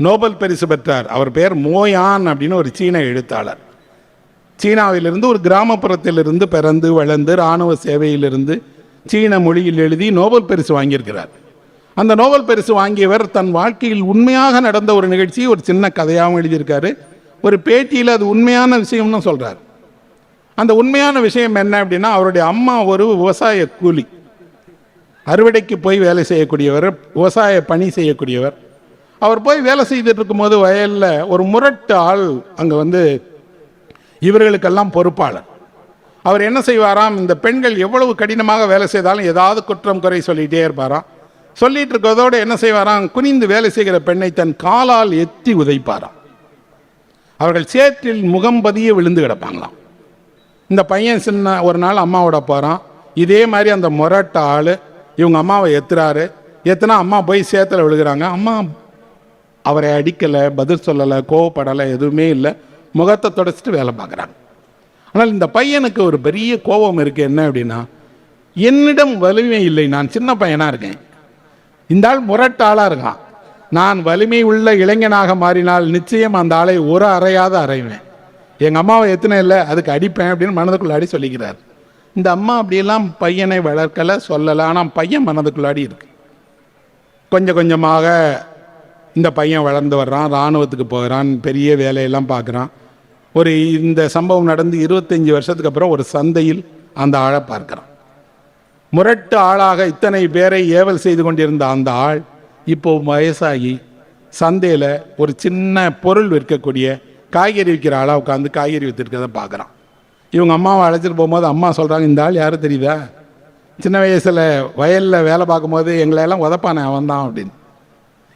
Nobel பரிசு பெற்றார். அவர் பெயர் மோயான் அப்படின்னு ஒரு சீன எழுத்தாளர். சீனாவிலிருந்து ஒரு கிராமப்புறத்திலிருந்து பிறந்து வளர்ந்து இராணுவ சேவையிலிருந்து சீன மொழியில் எழுதி நோபல் பரிசு வாங்கியிருக்கிறார். அந்த நோபல் பரிசு வாங்கியவர் தன் வாழ்க்கையில் உண்மையாக நடந்த ஒரு நிகழ்ச்சி ஒரு சின்ன கதையாகவும் எழுதியிருக்காரு. ஒரு பேட்டியில் அது உண்மையான விஷயம்னு சொல்கிறார். அந்த உண்மையான விஷயம் என்ன அப்படின்னா, அவருடைய அம்மா ஒரு விவசாய கூலி, அறுவடைக்கு போய் வேலை செய்யக்கூடியவர், விவசாய பணி செய்யக்கூடியவர். அவர் போய் வேலை செய்துட்டு இருக்கும்போது வயலில் ஒரு முரட்டு ஆள் அங்கே இவர்களுக்கெல்லாம் பொறுப்பாளர். அவர் என்ன செய்வாராம், இந்த பெண்கள் எவ்வளவு கடினமாக வேலை செய்தாலும் ஏதாவது குற்றம் குறை சொல்லிகிட்டே இருப்பாராம். சொல்லிட்டு இருக்கிறதோடு என்ன செய்வாராம், குனிந்து வேலை செய்கிற பெண்ணை தன் காலால் எத்தி உதைப்பாராம். அவர்கள் சேற்றில் முகம் பதிய விழுந்து கிடப்பாங்களாம். இந்த பையன் சின்ன ஒரு நாள் அம்மாவோட போகிறான். இதே மாதிரி அந்த முரட்ட ஆள் இவங்க அம்மாவை எத்துறாரு. எத்தனா அம்மா போய் சேத்துல விழுகிறாங்க. அம்மா அவரை அடிக்கலை, பதில் சொல்லலை, கோவப்படலை, எதுவுமே இல்லை. முகத்தை தொடச்சிட்டு வேலை பார்க்குறாங்க. ஆனால் இந்த பையனுக்கு ஒரு பெரிய கோபம் இருக்குது. என்ன அப்படின்னா, என்னிடம் வலிமை இல்லை, நான் சின்ன பையனாக இருக்கேன், இந்த ஆள் முரட்டாளாக இருக்கான், நான் வலிமை உள்ள இளைஞனாக மாறினால் நிச்சயம் அந்த ஆளை ஒரு அறையாத அறைவேன், எங்கள் அம்மாவை எத்தனை இல்லை அதுக்கு அடிப்பேன் அப்படின்னு மனதுக்குள்ளாடி சொல்லிக்கிறார். இந்த அம்மா அப்படியெல்லாம் பையனை வளர்க்கலை, சொல்லலை. ஆனால் பையன் மனதுக்குள்ளாடி இருக்கு. கொஞ்சம் கொஞ்சமாக இந்த பையன் வளர்ந்து வர்றான், இராணுவத்துக்கு போகிறான், பெரிய வேலையெல்லாம் பார்க்குறான். இந்த சம்பவம் நடந்து 25 வருஷத்துக்கு அப்புறம் ஒரு சந்தையில் அந்த ஆளை பார்க்குறான். முரட்டு ஆளாக இத்தனை பேரை ஏவல் செய்து கொண்டிருந்த அந்த ஆள் இப்போ வயசாகி சந்தையில் ஒரு சின்ன பொருள் விற்கக்கூடிய காய்கறி விற்கிற ஆளாக உட்காந்து காய்கறி விற்றுருக்கிறத பார்க்குறான். இவங்க அம்மாவை அழைச்சிட்டு போகும்போது அம்மா சொல்கிறாங்க, இந்த ஆள் யாரும் தெரியுதா, சின்ன வயசில் வயலில் வேலை பார்க்கும்போது எங்களையெல்லாம் உதப்பானே அவன் தான் அப்படின்னு.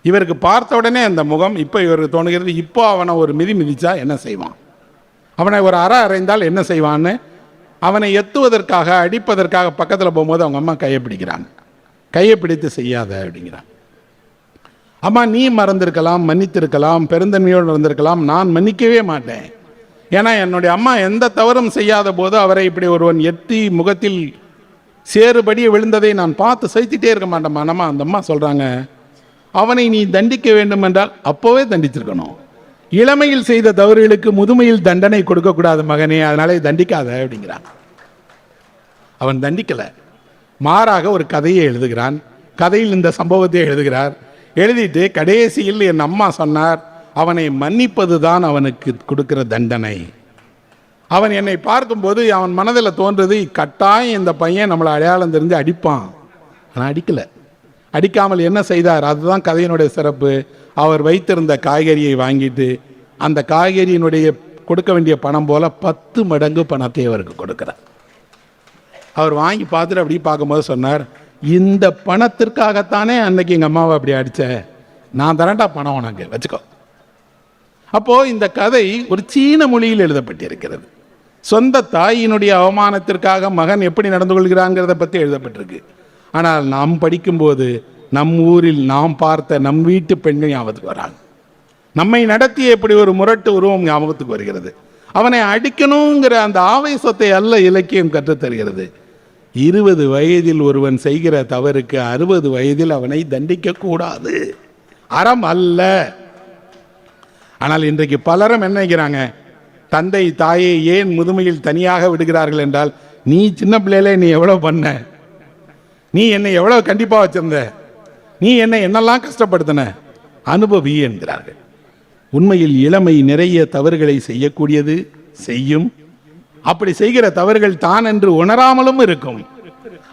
இவருக்கு பார்த்த உடனே அந்த முகம் இப்போ இவருக்கு தோணுகிறது, இப்போ அவனை ஒரு மிதிச்சா என்ன செய்வான், அவனை ஒரு அறைந்தால் என்ன செய்வான்னு அவனை எத்துவதற்காக அடிப்பதற்காக பக்கத்தில் போகும்போது அவங்க அம்மா கையை பிடிக்கிறாங்க. கையை பிடித்து செய்யாத அப்படிங்கிறாங்க. அம்மா நீ மறந்திருக்கலாம், மன்னித்திருக்கலாம், பெருந்தன்மையோடு இருந்திருக்கலாம், நான் மன்னிக்கவே மாட்டேன். ஏன்னா என்னுடைய அம்மா எந்த தவறும் செய்யாத போது அவரை இப்படி ஒருவன் எட்டி முகத்தில் சேறுபடியே விழுந்ததை நான் பார்த்து சைத்திட்டே இருக்க மாட்டேம்மா. நம்ம அந்த அம்மா சொல்கிறாங்க, அவனை நீ தண்டிக்க வேண்டும் என்றால் அப்போவே தண்டிச்சிருக்கணும். இளமையில் செய்த தவறுகளுக்கு முதுமையில் தண்டனை கொடுக்கக்கூடாது மகனே, அதனாலே தண்டிக்காத அப்படிங்கிறான். அவன் தண்டிக்கலை, மாறாக ஒரு கதையை எழுதுகிறான். கதையில் இந்த சம்பவத்தை எழுதுகிறார். எழுதிட்டு கடைசியில் என் அம்மா சொன்னார், அவனை மன்னிப்பது தான் அவனுக்கு கொடுக்கிற தண்டனை. அவன் என்னை பார்க்கும்போது அவன் மனதில் தோன்றது, கட்டாயம் இந்த பையன் நம்மளை அடையாளம் தெரிஞ்சு அடிப்பான். ஆனால் அடிக்கலை. அடிக்காமல் என்ன செய்தார், அதுதான் கதையினுடைய சிறப்பு. அவர் வைத்திருந்த காய்கறியை வாங்கிட்டு அந்த காய்கறியினுடைய கொடுக்க வேண்டிய பணம் போல 10 மடங்கு பணத்தை அவருக்கு கொடுக்கிறார். அவர் வாங்கி பார்த்துட்டு அப்படி பார்க்கும்போது சொன்னார், இந்த பணத்திற்காகத்தானே அன்னைக்கு எங்கள் அம்மாவை அப்படி அடித்த, நான் தரேன்டா பணம் உனக்கு வச்சுக்கோ. அப்போது இந்த கதை ஒரு சீன மொழியில் எழுதப்பட்டிருக்கிறது. சொந்த தாயினுடைய அவமானத்திற்காக மகன் எப்படி நடந்து கொள்கிறாங்கிறத பற்றி எழுதப்பட்டிருக்கு. ஆனால் நாம் படிக்கும்போது நம் ஊரில் நாம் பார்த்த நம் வீட்டு பெண்கள் ஞாபகத்துக்கு வராங்க. நம்மை நடத்திய எப்படி ஒரு முரட்டு உருவம் ஞாபகத்துக்கு வருகிறது. அவனை அடிக்கணுங்கிற அந்த ஆவேசத்தை அல்ல இலக்கியம் கற்றுத்தருகிறது. 20 வயதில் ஒருவன் செய்கிற தவறுக்கு 60 வயதில் அவனை தண்டிக்க கூடாது, அறம் அல்ல. ஆனால் இன்றைக்கு பலரும் என்ன நினைக்கிறாங்க, தந்தை தாயை ஏன் முதுமையில் தனியாக விடுகிறார்கள் என்றால், நீ சின்ன பிள்ளையில நீ எவ்வளோ பண்ண, நீ என்னை எவ்வளோ கண்டிப்பாக வச்சிருந்த, நீ என்னெல்லாம் கஷ்டப்படுத்தின, அனுபவி என்கிறார்கள். உண்மையில் இளமை நிறைய தவறுகளை செய்யக்கூடியது, செய்யும். அப்படி செய்கிற தவறுகள் தான் என்று உணராமலும் இருக்கும்.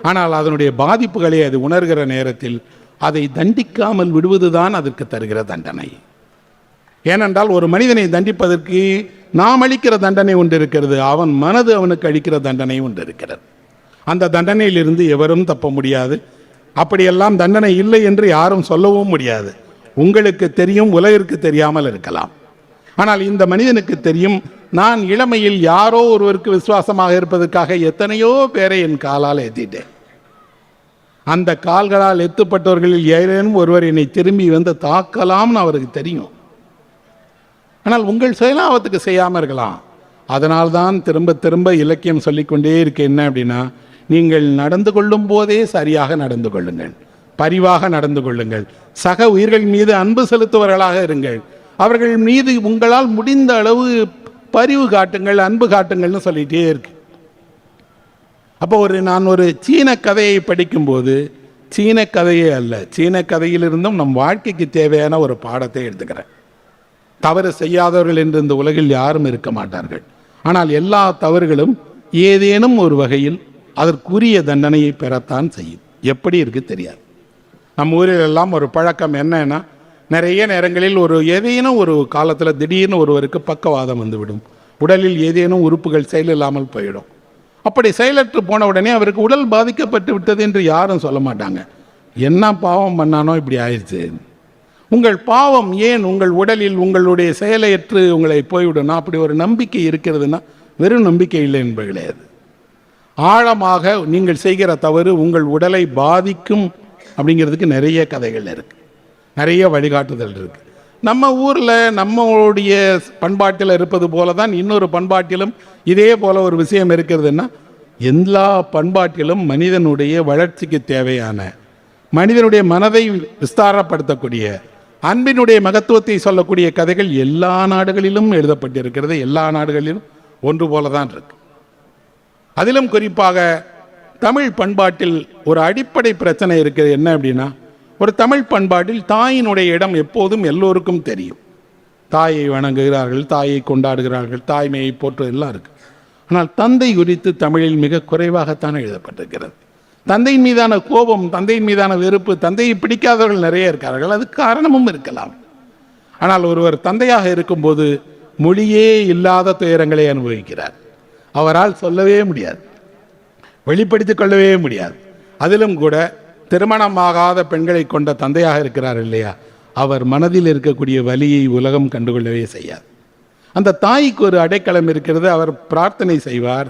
ஆனால் அதனுடைய பாதிப்புகளை அது உணர்கிற நேரத்தில் அதை தண்டிக்காமல் விடுவதுதான் அதற்கு தருகிற தண்டனை. ஏனென்றால் ஒரு மனிதனை தண்டிப்பதற்கு நாம் அளிக்கிற தண்டனை ஒன்று இருக்கிறது, அவன் மனது அவனுக்கு அளிக்கிற தண்டனை ஒன்று இருக்கிறது. அந்த தண்டனையிலிருந்து எவரும் தப்ப முடியாது. அப்படியெல்லாம் தண்டனை இல்லை என்று யாரும் சொல்லவும் முடியாது. உங்களுக்கு தெரியும், உலகிற்கு தெரியாமல் இருக்கலாம். ஆனால் இந்த மனிதனுக்கு தெரியும், நான் இளமையில் யாரோ ஒருவருக்கு விசுவாசமாக இருப்பதற்காக எத்தனையோ பேரை என் காலால் ஏற்றிட்டேன். அந்த கால்களால் எத்தப்பட்டவர்களில் ஏதேனும் ஒருவர் என்னை திரும்பி வந்து தாக்கலாம்னு அவருக்கு தெரியும். ஆனால் உங்கள் செயலாபத்துக்கு செய்யாமல் இருக்கலாம். அதனால்தான் திரும்ப திரும்ப இலக்கியம் சொல்லிக்கொண்டே இருக்கு, என்ன அப்படின்னா, நீங்கள் நடந்து கொள்ளும் போதே சரியாக நடந்து கொள்ளுங்கள். பரிவாக நடந்து கொள்ளுங்கள், சக உயிர்கள் மீது அன்பு செலுத்துவர்களாக இருங்கள், அவர்கள் மீது உங்களால் முடிந்த அளவு பரிவு காட்டுங்கள், அன்பு காட்டுங்கள்னு சொல்லிகிட்டே இருக்கு. அப்போ நான் ஒரு சீன கதையை படிக்கும்போது சீன கதையே அல்ல, சீன கதையிலிருந்தும் நம் வாழ்க்கைக்கு தேவையான ஒரு பாடத்தை எடுத்துக்கிறேன். தவறு செய்யாதவர்கள் என்று இந்த உலகில் யாரும் இருக்க மாட்டார்கள். ஆனால் எல்லா தவறுகளும் ஏதேனும் ஒரு வகையில் அதற்குரிய தண்டனையை பெறத்தான் செய்யும். எப்படி இருக்கு தெரியாது. நம்ம ஊரில் எல்லாம் ஒரு பழக்கம் என்னன்னா, நிறைய நேரங்களில் ஏதேனும் ஒரு காலத்தில் திடீர்னு ஒருவருக்கு பக்கவாதம் வந்துவிடும், உடலில் ஏதேனும் உறுப்புகள் செயலில்லாமல் போயிடும். அப்படி செயலற்று போன உடனே அவருக்கு உடல் பாதிக்கப்பட்டு விட்டது என்று யாரும் சொல்ல மாட்டாங்க. என்ன பாவம் பண்ணானோ இப்படி ஆயிடுச்சு. உங்கள் பாவம் ஏன் உங்கள் உடலில் உங்களுடைய செயலையற்று உங்களை போய்விடணும்? அப்படி ஒரு நம்பிக்கை இருக்கிறதுனா வெறும் நம்பிக்கை இல்லை என்பது. ஆழமாக நீங்கள் செய்கிற தவறு உங்கள் உடலை பாதிக்கும் அப்படிங்கிறதுக்கு நிறைய கதைகள் இருக்கு, நிறைய வழிகாட்டுதல் இருக்கு. நம்ம ஊரில் நம்மளுடைய பண்பாட்டில் இருப்பது போல தான் இன்னொரு பண்பாட்டிலும் இதே போல ஒரு விஷயம் இருக்கிறதுன்னா, எல்லா பண்பாட்டிலும் மனிதனுடைய வளர்ச்சிக்கு தேவையான, மனிதனுடைய மனதை விஸ்தாரப்படுத்தக்கூடிய, அன்பினுடைய மகத்துவத்தை சொல்லக்கூடிய கதைகள் எல்லா நாடுகளிலும் எழுதப்பட்டிருக்கிறது. எல்லா நாடுகளிலும் ஒன்று போல தான் இருக்கு. அதிலும் குறிப்பாக தமிழ் பண்பாட்டில் ஒரு அடிப்படை பிரச்சனை இருக்குது. என்ன அப்படின்னா, ஒரு தமிழ் பண்பாட்டில் தாயினுடைய இடம் எப்போதும் எல்லோருக்கும் தெரியும். தாயை வணங்குகிறார்கள், தாயை கொண்டாடுகிறார்கள், தாய்மையை போற்று எல்லாம் இருக்கு. ஆனால் தந்தை குறித்து தமிழில் மிக குறைவாகத்தான் எழுதப்பட்டிருக்கிறது. தந்தையின் மீதான கோபம், தந்தையின் மீதான வெறுப்பு, தந்தையை பிடிக்காதவர்கள் நிறைய இருக்கார்கள். அது காரணமும் இருக்கலாம். ஆனால் ஒருவர் தந்தையாக இருக்கும்போது மொழியே இல்லாத துயரங்களை அனுபவிக்கிறார். அவரால் சொல்லவே முடியாது, வெளிப்படுத்திக் கொள்ளவே முடியாது. அதிலும் கூட திருமணமாகாத பெண்களை கொண்ட தந்தையாக இருக்கிறார் இல்லையா, அவர் மனதில் இருக்கக்கூடிய வலியை உலகம் கண்டுகொள்ளவே செய்யாது. அந்த தாய்க்கு ஒரு அடைக்கலம் இருக்கிறது. அவர் பிரார்த்தனை செய்வார்,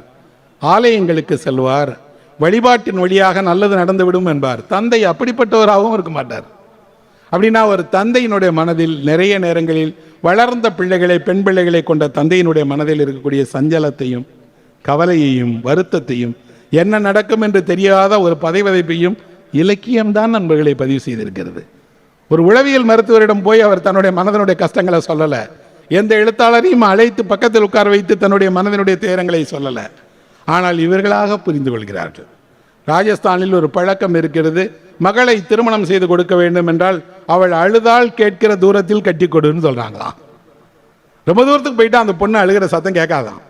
ஆலயங்களுக்கு செல்வார், வழிபாட்டின் வழியாக நல்லது நடந்துவிடும் என்பார். தந்தை அப்படிப்பட்டவராகவும் இருக்க மாட்டார். அப்படின்னா ஒரு தந்தையினுடைய மனதில் நிறைய நேரங்களில் வளர்ந்த பிள்ளைகளை, பெண் பிள்ளைகளை கொண்ட தந்தையினுடைய மனதில் இருக்கக்கூடிய சஞ்சலத்தையும் கவலையையும் வருத்தத்தையும், என்ன நடக்கும் என்று தெரியாத ஒரு பதைவதைப்பையும் இலக்கியம்தான் நண்பர்களை பதிவு செய்திருக்கிறது. ஒரு உளவியல் மருத்துவரிடம் போய் அவர் தன்னுடைய மனதனுடைய கஷ்டங்களை சொல்லலை. எந்த எழுத்தாளரையும் அழைத்து பக்கத்தில் உட்கார வைத்து தன்னுடைய மனதினுடைய துயரங்களை சொல்லலை. ஆனால் இவர்களாக புரிந்து கொள்கிறார்கள். ராஜஸ்தானில் ஒரு பழக்கம் இருக்கிறது. மகளை திருமணம் செய்து கொடுக்க வேண்டும் என்றால் அவள் அழுதால் கேட்கிற தூரத்தில் கட்டி கொடுன்னு சொல்றாங்களாம். ரொம்ப தூரத்துக்கு போயிட்டு அந்த பொண்ணு அழுகிற சத்தம் கேட்காதான்.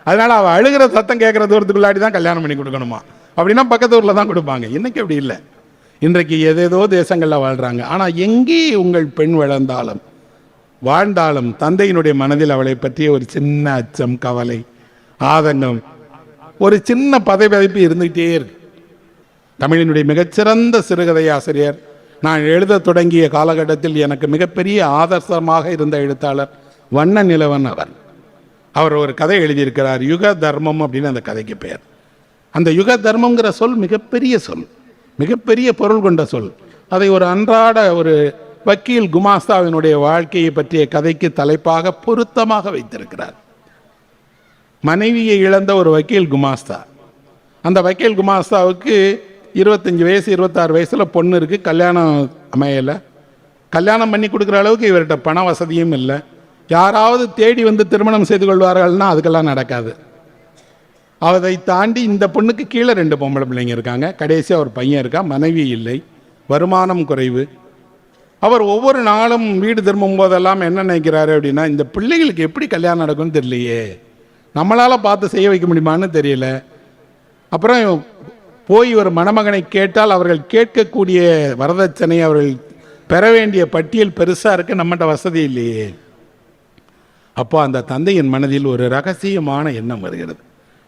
அதனால அவள் அழுகிற சத்தம் கேட்கிற தூரத்துக்குள்ளாடி தான் கல்யாணம் பண்ணி கொடுக்கணுமா? அப்படின்னா பக்கத்து ஊரில் தான் கொடுப்பாங்க. இன்னைக்கு அப்படி இல்லை. இன்றைக்கு ஏதேதோ தேசங்களில் வாழ்றாங்க. ஆனால் எங்கே உங்கள் பெண் வளர்ந்தாலும் வாழ்ந்தாலும் தந்தையினுடைய மனதில் அவளை பற்றிய ஒரு சின்ன அச்சம், கவலை, ஆதங்கம், ஒரு சின்ன பதைப்பதைப்பு இருந்துகிட்டே இருக்கு. தமிழினுடைய மிகச்சிறந்த சிறுகதை ஆசிரியர், நான் எழுத தொடங்கிய காலகட்டத்தில் எனக்கு மிகப்பெரிய ஆதர்சமாக இருந்த எழுத்தாளர் வண்ண நிலவன். அவர் ஒரு கதை எழுதியிருக்கிறார், யுக தர்மம் அப்படின்னு அந்த கதைக்கு பெயர். அந்த யுக தர்மங்கிற சொல் மிகப்பெரிய சொல், மிகப்பெரிய பொருள் கொண்ட சொல். அதை ஒரு அன்றாட ஒரு வக்கீல் குமாஸ்தாவினுடைய வாழ்க்கையை பற்றிய கதைக்கு தலைப்பாக பொருத்தமாக வைத்திருக்கிறார். மனைவியை இழந்த ஒரு வக்கீல் குமாஸ்தா. அந்த வக்கீல் குமாஸ்தாவுக்கு 25 வயசு 26 வயசில் பொண்ணு இருக்குது. கல்யாணம் அமையலை. கல்யாணம் பண்ணி கொடுக்குற அளவுக்கு இவர்கிட்ட பண வசதியும் இல்லை. யாராவது தேடி வந்து திருமணம் செய்து கொள்வார்கள்னா அதுக்கெல்லாம் நடக்காது. அதை தாண்டி இந்த பொண்ணுக்கு கீழே 2 பொம்பளை பிள்ளைங்க இருக்காங்க. கடைசியாக ஒரு பையன் இருக்கா. மனைவி இல்லை, வருமானம் குறைவு. அவர் ஒவ்வொரு நாளும் வீடு திரும்பும் போதெல்லாம் என்ன நினைக்கிறாரு அப்படின்னா, இந்த பிள்ளைகளுக்கு எப்படி கல்யாணம் நடக்கும்னு தெரியலையே, நம்மளால் பார்த்து செய்ய வைக்க முடியுமான்னு தெரியல. அப்புறம் போய் ஒரு மணமகனை கேட்டால் அவர்கள் கேட்கக்கூடிய வரதட்சணை, அவர்கள் பெற வேண்டிய பட்டியல் பெருசாக இருக்குது, நம்மகிட்ட வசதி இல்லையே. அப்போ அந்த தந்தையின் மனதில் ஒரு ரகசியமான எண்ணம் வருகிறது.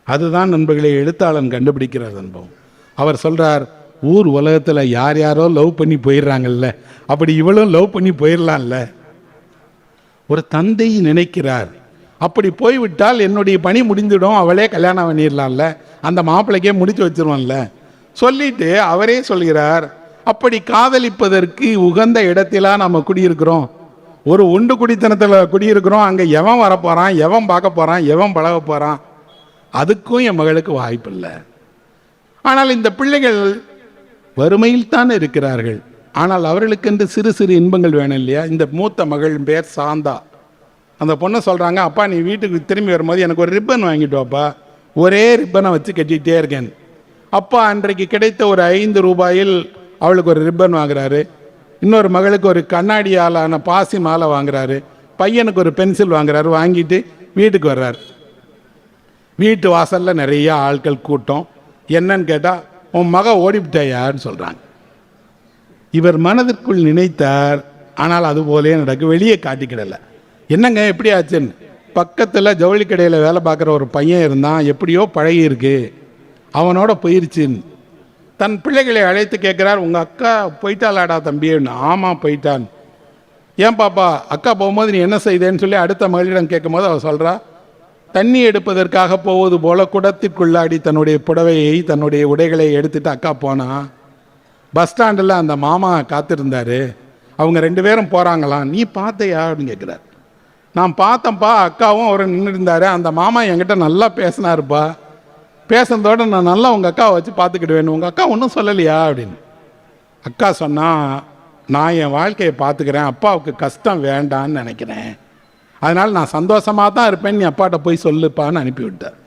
அதுதான் நண்பர்களை எழுத்தாளன் கண்டுபிடிக்கிற அனுபவம். அவர் சொல்கிறார், ஊர் உலகத்தில் யார் யாரோ லவ் பண்ணி போயிடுறாங்கல்ல, அப்படி இவளும் லவ் பண்ணி போயிடலாம்ல. ஒரு தந்தை நினைக்கிறார், அப்படி போய்விட்டால் என்னுடைய பணி முடிந்துடும், அவளே கல்யாணம் பண்ணிடலாம்ல, அந்த மாப்பிள்ளைக்கே முடிச்சு வச்சிருவான்ல சொல்லிட்டு அவரே சொல்கிறார், அப்படி காதலிப்பதற்கு உகந்த இடத்திலா நம்ம குடியிருக்கிறோம். ஒரு உண்டு குடித்தனத்தில் குடியிருக்கிறோம். அங்கே எவன் வரப்போகிறான், எவன் பார்க்க போகிறான், எவன் பழக போகிறான், அதுக்கும் என் மகளுக்கு வாய்ப்பு இல்லை. ஆனால் இந்த பிள்ளைகள் வறுமையில் தான் இருக்கிறார்கள். ஆனால் அவர்களுக்கென்று சிறு சிறு இன்பங்கள் வேணும் இல்லையா? இந்த மூத்த மகள் பேர் சாந்தா. அந்த பொண்ணை சொல்கிறாங்க, அப்பா நீ வீட்டுக்கு திரும்பி வரும்போது எனக்கு ஒரு ரிப்பன் வாங்கிட்டு வாப்பா, ஒரே ரிப்பனை வச்சு கட்டிகிட்டே இருக்கேன். அப்பா அன்றைக்கு கிடைத்த ஒரு 5 ரூபாயில் அவளுக்கு ஒரு ரிப்பன் வாங்குறாரு. இன்னொரு மகளுக்கு ஒரு கண்ணாடியாலான பாசி மாலை வாங்குறாரு. பையனுக்கு ஒரு பென்சில் வாங்குறாரு. வாங்கிட்டு வீட்டுக்கு வர்றாரு. வீட்டு வாசலில் நிறைய ஆட்கள் கூட்டம். என்னன்னு கேட்டால், உன் மக ஓடிவிட்டாயான்னு சொல்கிறாங்க. இவர் மனதிற்குள் நினைத்தார், ஆனால் அது போலே நடக்கு, வெளியே காட்டிக்கிடலை. என்னங்க எப்படி ஆச்சுன்னு, பக்கத்தில் ஜவுளி கடையில் வேலை பார்க்குற ஒரு பையன் இருந்தான், எப்படியோ பழகி இருக்கு, அவனோட போயிருச்சுன்னு தன் பிள்ளைகளை அழைத்து கேட்குறார், உங்கள் அக்கா போயிட்டாளாடா தம்பின்னு. ஆமாம் போயிட்டான். ஏன் பாப்பா அக்கா போகும்போது நீ என்ன செய்தேன்னு சொல்லி அடுத்த மகளிடம் கேட்கும்போது அவள் சொல்கிறா, தண்ணி எடுப்பதற்காக போவது போல குடத்திற்குள்ளாடி தன்னுடைய புடவையை தன்னுடைய உடைகளை எடுத்துட்டு அக்கா போனா. பஸ் ஸ்டாண்டில் அந்த மாமா காத்திருந்தார். அவங்க 2 பேரும் போகிறாங்களாம். நீ பார்த்தையா அப்படின்னு கேட்குறாரு. நான் பார்த்தேன்ப்பா, அக்காவும் அவர் நின்று இருந்தார். அந்த மாமா என்கிட்ட நல்லா பேசினாருப்பா. பேசுனதோடு நான் நல்லா உங்கள் அக்காவை வச்சு பார்த்துக்கிடுவேன். உங்கள் அக்கா ஒன்றும் சொல்லலையா அப்படின்னு. அக்கா சொன்னால், நான் என் வாழ்க்கையை பார்த்துக்கிறேன், அப்பாவுக்கு கஷ்டம் வேண்டான்னு நினைக்கிறேன், அதனால் நான் சந்தோஷமாக தான் இருப்பேன், நீ அப்பாட்ட போய் சொல்லுப்பான்னு அனுப்பிவிட்டார்.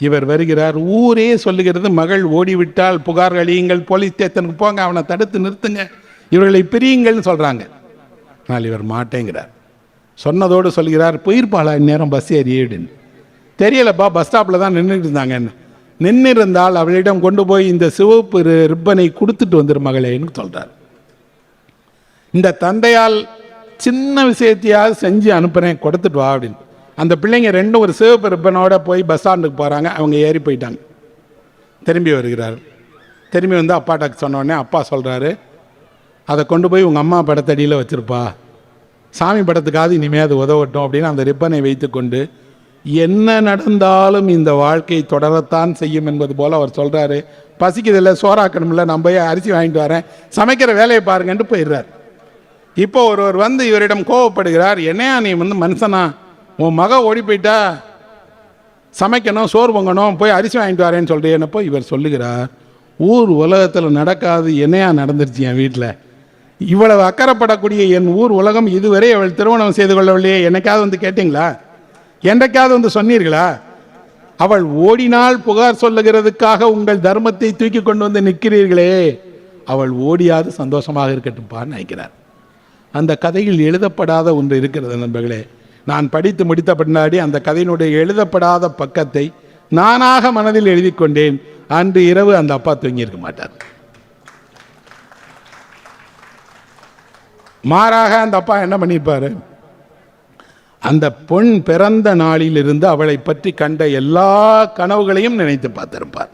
இவர் வருகிறார். ஊரே சொல்லுகிறது, மகள் ஓடிவிட்டால் புகார் அளியுங்கள், போலீஸ் ஸ்டேஷனுக்கு போங்க, அவனை தடுத்து நிறுத்துங்க, இவர்களை பிரியுங்கள்னு சொல்கிறாங்க. ஆனால் இவர் மாட்டேங்கிறார். சொன்னதோடு சொல்கிறார், போயிருப்பாளா இந்நேரம் பஸ் ஏறிடுன்னு. தெரியலப்பா, பஸ் ஸ்டாப்பில் தான் நின்றுட்டு இருந்தாங்கன்னு. நின்று இருந்தால் அவளிடம் கொண்டு போய் இந்த சிவப்பு ரிப்பனை கொடுத்துட்டு வந்துரு மகளேன்னு சொல்கிறார். இந்த தந்தையால் சின்ன விஷயத்தையாவது செஞ்சு அனுப்புகிறேன், கொடுத்துட்டு வா அப்படின்னு. அந்த பிள்ளைங்க 2 ஒரு சிவப்பு ரிப்பனோட போய் பஸ் ஸ்டாண்டுக்கு போகிறாங்க. அவங்க ஏறி போயிட்டாங்க. திரும்பி வருகிறார். திரும்பி வந்து அப்பாட்ட சொன்னோடனே அப்பா சொல்கிறாரு, அதை கொண்டு போய் உங்கள் அம்மா படத்தடியில் வச்சுருப்பா, சாமி படத்துக்காவது இனிமேல் அது உதவட்டும் அப்படின்னு அந்த ரிப்பனை வைத்து கொண்டு, என்ன நடந்தாலும் இந்த வாழ்க்கை தொடரத்தான் செய்யும் என்பது போல் அவர் சொல்கிறாரு. பசிக்குதில்லை, சோறாக்கணும்ல, நான் போய் அரிசி வாங்கிட்டு வரேன், சமைக்கிற வேலையை பாருங்கன்ட்டு போயிடுறார். இப்போ ஒருவர் வந்து இவரிடம் கோவப்படுகிறார், என்னையா நீ வந்து மனுஷனா, உன் மக ஓடி போயிட்டா, சமைக்கணும், சோறு பொங்கணும், போய் அரிசி வாங்கிட்டு வரேன்னு சொல்கிறேன்னப்போ இவர் சொல்லுகிறார், ஊர் உலகத்தில் நடக்காது என்னையா நடந்துருச்சு என் வீட்டில், இவ்வளவு அக்கறைப்படக்கூடிய என் ஊர் உலகம் இதுவரை அவள் திருமணம் செய்து கொள்ளவில்லையே, என்னைக்காவது வந்து கேட்டீங்களா, என்றைக்காவது வந்து சொன்னீர்களா? அவள் ஓடினால் புகார் சொல்லுகிறதுக்காக உங்கள் தர்மத்தை தூக்கி கொண்டு வந்து நிற்கிறீர்களே, அவள் ஓடியாது சந்தோஷமாக இருக்கட்டும்பான்னு நினைக்கிறார். அந்த கதையில் எழுதப்படாத ஒன்று இருக்கிறது நண்பர்களே. நான் படித்து முடித்த பின்னாடி அந்த கதையினுடைய எழுதப்படாத பக்கத்தை நானாக மனதில் எழுதி கொண்டேன். அன்று இரவு அந்த அப்பா தூங்கியிருக்க மாட்டார். மாறாக அந்த அப்பா என்ன பண்ணியிருப்பாரு, அந்த பொன் பிறந்த நாளிலிருந்து அவளை பற்றி கண்ட எல்லா கனவுகளையும் நினைத்து பார்த்திருப்பார்.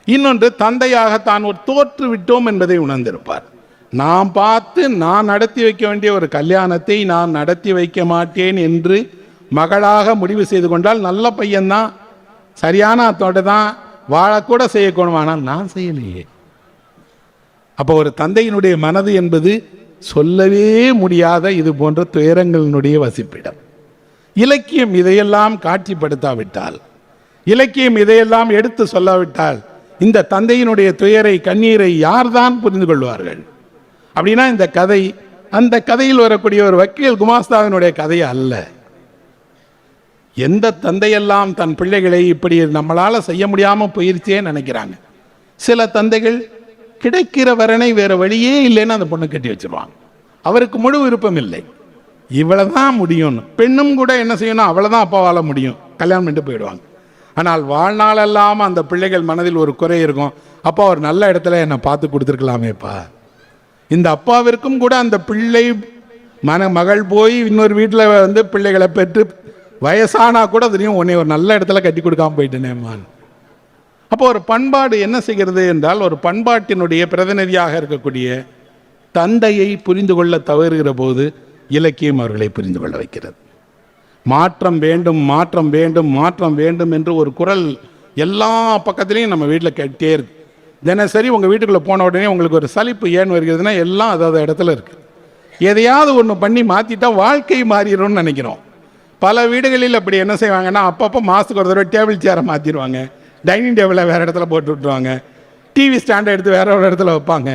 இன்னொன்று, தந்தையாக தான் ஒரு தோற்று விட்டோம் என்பதை உணர்ந்திருப்பார். நான் பார்த்து நான் நடத்தி வைக்க வேண்டிய ஒரு கல்யாணத்தை நான் நடத்தி வைக்க மாட்டேன் என்று மகளாக முடிவு செய்து கொண்டால், நல்ல பையன்தான், சரியான அத்தோட தான், வாழக்கூட செய்யக்கூடும், ஆனால் நான் செய்யலையே. அப்போ ஒரு தந்தையினுடைய மனது என்பது சொல்லவே முடியாத இது போன்ற துயரங்களினுடைய வசிப்பிடம். இலக்கியம் இதையெல்லாம் காட்சிப்படுத்தாவிட்டால், இலக்கியம் இதையெல்லாம் எடுத்து சொல்லாவிட்டால், இந்த தந்தையினுடைய துயரை, கண்ணீரை யார்தான் புரிந்து கொள்வார்கள்? அப்படின்னா இந்த கதை அந்த கதையில் வரக்கூடிய ஒரு வக்கீல் குமாஸ்தாவினுடைய கதை அல்ல. எந்த தந்தையெல்லாம் தன் பிள்ளைகளை இப்படி நம்மளால் செய்ய முடியாமல் போயிருச்சேன்னு நினைக்கிறாங்க. சில தந்தைகள் கிடைக்கிற வரனை வேறு வழியே இல்லைன்னு அந்த பொண்ணு கட்டி வச்சிருவாங்க. அவருக்கு முழு விருப்பம் இல்லை, இவ்வளவுதான் முடியும்னு. பெண்ணும் கூட என்ன செய்யணும், அவ்வளோதான் அப்பாவால் முடியும், கல்யாணம் பண்ணிட்டு போயிடுவாங்க. ஆனால் வாழ்நாளெல்லாம் அந்த பிள்ளைகள் மனதில் ஒரு குறை இருக்கும், அப்பா ஒரு நல்ல இடத்துல என்னை பார்த்து கொடுத்துருக்கலாமேப்பா. இந்த அப்பாவிற்கும் கூட அந்த பிள்ளை மகள் போய் இன்னொரு வீட்டில் வந்து பிள்ளைகளை பெற்று வயசானா கூட தெரியும், உன்னை ஒரு நல்ல இடத்துல கட்டி கொடுக்காம போயிட்டேனேம்மான். அப்போ ஒரு பண்பாடு என்ன செய்கிறது என்றால், ஒரு பண்பாட்டினுடைய பிரதிநிதியாக இருக்கக்கூடிய தந்தையை புரிந்து கொள்ள தவறுகிற போது இலக்கியம் அவர்களை புரிந்து கொள்ள வைக்கிறது. மாற்றம் வேண்டும், மாற்றம் வேண்டும், மாற்றம் வேண்டும் என்று ஒரு குரல் எல்லா பக்கத்துலேயும் நம்ம வீட்டில் கேட்டே இருக்கு. தினசரி உங்கள் வீட்டுக்குள்ளே போன உடனே உங்களுக்கு ஒரு சலிப்பு ஏன் வருகிறதுனா, எல்லாம் அதாவது இடத்துல இருக்குது. எதையாவது ஒன்று பண்ணி மாற்றிட்டா வாழ்க்கை மாறிடும்னு நினைக்கிறோம். பல வீடுகளில் அப்படி என்ன செய்வாங்கன்னா, அப்பப்போ மாதத்துக்கு ஒரு தடவை டேபிள் சேரை மாற்றிடுவாங்க, டைனிங் டேபிளை வேறு இடத்துல போட்டு விட்டுருவாங்க, டிவி ஸ்டாண்டை எடுத்து வேற ஒரு இடத்துல வைப்பாங்க.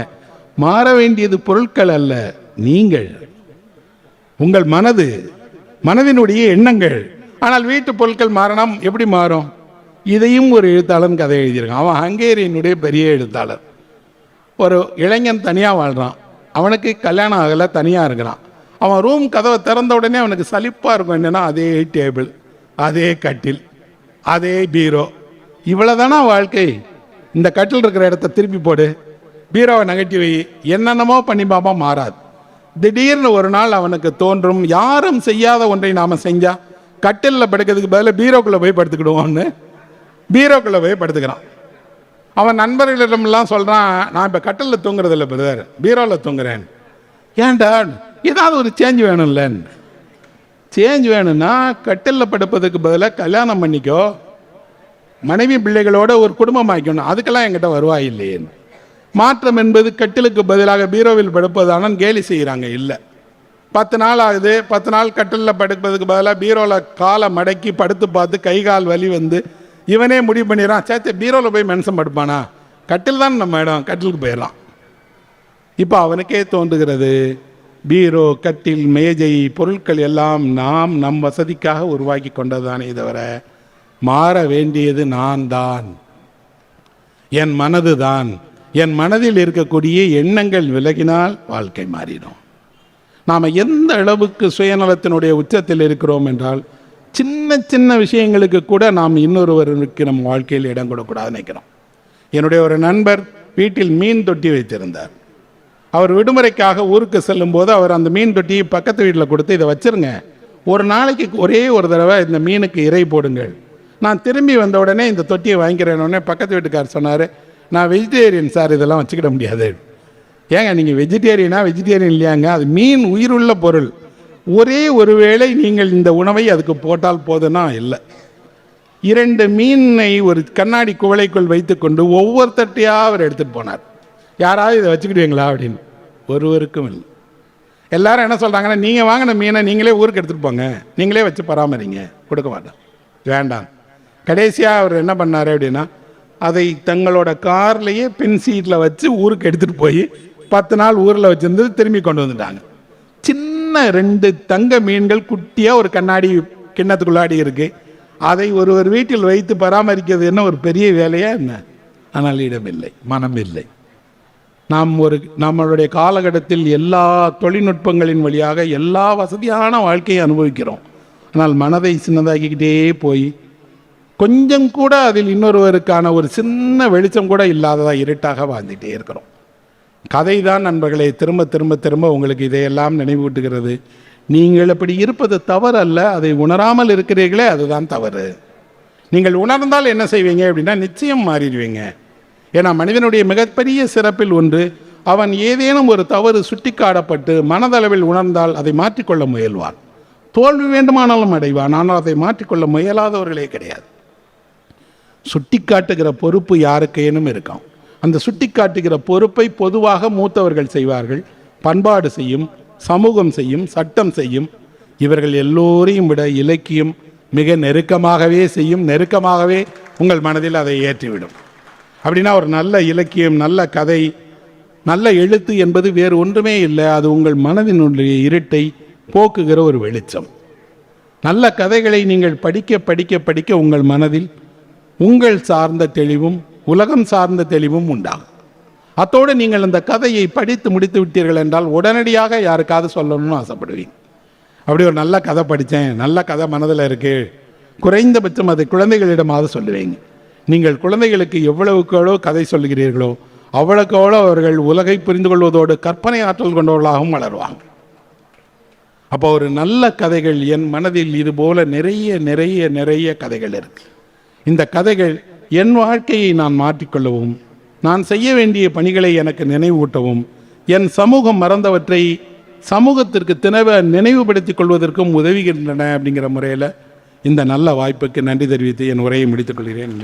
மாற வேண்டியது பொருட்கள் அல்ல, நீங்கள், உங்கள் மனதினுடைய எண்ணங்கள். ஆனால் வீட்டு பொருட்கள் மாறணும். எப்படி மாறும்? இதையும் ஒரு எழுத்தாளன் கதை எழுதியிருக்கான். அவன் ஹங்கேரியனுடைய பெரிய எழுத்தாளர். ஒரு இளைஞன் தனியாக வாழ்கிறான். அவனுக்கு கல்யாணம் ஆகலை, தனியாக இருக்கிறான். அவன் ரூம் கதவை திறந்த உடனே அவனுக்கு சலிப்பாக இருக்கும். என்னென்னா அதே டேபிள், அதே கட்டில், அதே பீரோ, இவ்வளோதானா வாழ்க்கை? இந்த கட்டில் இருக்கிற இடத்த திருப்பி போடு, பீரோவை நகட்டி வை, என்னென்னமோ பண்ணி பாப்பா, மாறாது. திடீர்னு ஒரு நாள் அவனுக்கு தோன்றும், யாரும் செய்யாத ஒன்றை நாம் செஞ்சால் கட்டிலில் படுக்கிறதுக்கு பதிலாக பீரோக்குள்ளே போய் படுத்துக்கிடுவோன்னு பீரோக்குள்ளே போய் படுத்துக்கிறான். அவன் நண்பர்களிடமெல்லாம் சொல்கிறான், நான் இப்போ கட்டிலில் தூங்குறது இல்லை பிரதர், பீரோவில் தூங்குறேன். ஏன்டா, ஏதாவது ஒரு சேஞ்ச் வேணும்ல. சேஞ்ச் வேணும்னா கட்டிலில் படுப்பதுக்கு பதிலாக கல்யாணம் பண்ணிக்கோ, மனைவி பிள்ளைகளோட ஒரு குடும்பம் ஆக்கணும், அதுக்கெல்லாம் என்கிட்ட வருவாய் இல்லையே. மாற்றம் என்பது கட்டிலுக்கு பதிலாக பீரோவில் படுப்பதான கேலி செய்கிறாங்க. இல்லை, 10 நாள் ஆகுது, 10 நாள் கட்டிலில் படுப்பதுக்கு பதிலாக பீரோவில் காலை மடக்கி படுத்து பார்த்து கை கால் வலி வந்து இவனே முடிவு பண்ணிடுறான், சேர்த்து பீரோவில் போய் மனுஷன் படுப்பானா, கட்டில் தான் நம்ம இடம், கட்டிலுக்கு போயிடலாம். இப்போ அவனுக்கே தோன்றுகிறது, பீரோ, கட்டில், மேஜை, பொருட்கள் எல்லாம் நாம் நம் வசதிக்காக உருவாக்கி கொண்டதானே தவிர மாற வேண்டியது நான் தான், என் மனது தான். என் மனதில் இருக்கக்கூடிய எண்ணங்கள் விலகினால் வாழ்க்கை மாறிடும். நாம் எந்த அளவுக்கு சுயநலத்தினுடைய உச்சத்தில் இருக்கிறோம் என்றால், சின்ன சின்ன விஷயங்களுக்கு கூட நாம் இன்னொருவருக்கு நம் வாழ்க்கையில் இடம் கொடுக்கூடாது நினைக்கிறோம். என்னுடைய ஒரு நண்பர் வீட்டில் மீன் தொட்டி வைத்திருந்தார். அவர் விடுமுறைக்காக ஊருக்கு செல்லும் போது அவர் அந்த மீன் தொட்டியை பக்கத்து வீட்டில் கொடுத்து, இதை வச்சிருங்க, ஒரு நாளைக்கு ஒரே ஒரு தடவை இந்த மீனுக்கு இறை போடுங்கள். நான் திரும்பி வந்த உடனே இந்த தொட்டியை வாங்கிக்கிறேன்னொடனே பக்கத்து வீட்டுக்கார் சொன்னார், நான் வெஜிடேரியன் சார், இதெல்லாம் வச்சுக்கிட முடியாது. ஏங்க நீங்கள் வெஜிடேரியன் இல்லையாங்க, அது மீன் உயிருள்ள பொருள், ஒரே ஒரு வேளை நீங்கள் இந்த உணவை அதுக்கு போட்டால் போதுன்னா இல்லை. 2 மீனை ஒரு கண்ணாடி குவளைக்குள் வைத்துக்கொண்டு ஒவ்வொரு தட்டையாக அவர் எடுத்துகிட்டு போனார். யாராவது இதை வச்சுக்கிடுவீங்களா அப்படின்னு? ஒருவருக்கும் இல்லை. எல்லாரும் என்ன சொல்கிறாங்கன்னா, நீங்கள் வாங்கின மீனை நீங்களே ஊருக்கு எடுத்துகிட்டு போங்க, நீங்களே வச்சு பராமரிங்க. கொடுக்க மாட்டேன், வேண்டாம். கடைசியாக அவர் என்ன பண்ணார் அப்படின்னா, அதை தங்களோட கார்லேயே பின் சீட்டில் வச்சு ஊருக்கு எடுத்துகிட்டு போய் 10 நாள் ஊரில் வச்சுருந்து திரும்பி கொண்டு வந்துட்டாங்க. சின்ன 2 தங்க மீன்கள் குட்டியாக ஒரு கண்ணாடி கிண்ணத்துக்குள்ளாடி இருக்குது. அதை ஒருவர் வீட்டில் வைத்து பராமரிக்கிறது என்ன ஒரு பெரிய வேலையா என்ன? ஆனால் இடமில்லை, மனம் இல்லை. நாம் நம்மளுடைய காலகட்டத்தில் எல்லா தொழில்நுட்பங்களின் வழியாக எல்லா வசதியான வாழ்க்கையை அனுபவிக்கிறோம். ஆனால் மனதை சின்னதாக்கிக்கிட்டே போய் கொஞ்சம் கூட அதில் இன்னொருவருக்கான ஒரு சின்ன வெளிச்சம் கூட இல்லாததா இருட்டாக வாழ்ந்துகிட்டே இருக்கிறோம். கதை தான் நண்பர்களே திரும்ப திரும்ப திரும்ப உங்களுக்கு இதையெல்லாம் நினைவூட்டுகிறது. நீங்கள் அப்படி இருப்பது தவறு அல்ல, அதை உணராமல் இருக்கிறீர்களே அதுதான் தவறு. நீங்கள் உணர்ந்தால் என்ன செய்வீங்க அப்படின்னா நிச்சயம் மாறிடுவீங்க. ஏன்னா மனிதனுடைய மிகப்பெரிய சிறப்பில் ஒன்று, அவன் ஏதேனும் ஒரு தவறு சுட்டிக்காட்டப்பட்டு மனதளவில் உணர்ந்தால் அதை மாற்றிக்கொள்ள முயல்வான். தோல்வி வேண்டுமானாலும் அடைவான், ஆனால் அதை மாற்றிக்கொள்ள முயலாதவர்களே கிடையாது. சுட்டிக்காட்டுகிற பொறுப்பு யாருக்கேனும் இருக்கும். அந்த சுட்டிக்காட்டுகிற பொறுப்பை பொதுவாக மூத்தவர்கள் செய்வார்கள். பண்பாடு செய்யும், சமூகம் செய்யும், சட்டம் செய்யும். இவர்கள் எல்லோரையும் விட இலக்கியம் மிக நெருக்கமாகவே செய்யும். நெருக்கமாகவே உங்கள் மனதில் அதை ஏற்றிவிடும். அப்படின்னா ஒரு நல்ல இலக்கியம், நல்ல கதை, நல்ல எழுத்து என்பது வேறு ஒன்றுமே இல்லை, அது உங்கள் மனதினுடைய இருட்டை போக்குகிற ஒரு வெளிச்சம். நல்ல கதைகளை நீங்கள் படிக்க படிக்க படிக்க உங்கள் மனதில் உங்கள் சார்ந்த தெளிவும் உலகம் சார்ந்த தெளிவும் உண்டாகும். அத்தோடு நீங்கள் அந்த கதையை படித்து முடித்து விட்டீர்கள் என்றால் உடனடியாக யாருக்காவது சொல்லணும்னு ஆசைப்படுவீங்க. அப்படி ஒரு நல்ல கதை படித்தேன், நல்ல கதை மனதில் இருக்குது, குறைந்தபட்சம் அதை குழந்தைகளிடமாவது சொல்லுவீங்க. நீங்கள் குழந்தைகளுக்கு எவ்வளவுக்கு எவ்வளோ கதை சொல்லுகிறீர்களோ அவ்வளோக்கு எவ்வளோ அவர்கள் உலகை புரிந்து கொள்வதோடு கற்பனை ஆற்றல் கொண்டவர்களாகவும் வளருவாங்க. அப்போ ஒரு நல்ல கதைகள், என் மனதில் இது போல நிறைய நிறைய நிறைய கதைகள் இருக்கு. இந்த கதைகள் என் வாழ்க்கையை நான் மாற்றிக்கொள்ளவும், நான் செய்ய வேண்டிய பணிகளை எனக்கு நினைவூட்டவும், என் சமூகம் மறந்தவற்றை சமூகத்திற்கு நினைவுபடுத்திக் கொள்வதற்கும் உதவுகின்றன. அப்படிங்கிற முறையில் இந்த நல்ல வாய்ப்புக்கு நன்றி தெரிவித்து என் உரையை முடித்துக் கொள்கிறேன்.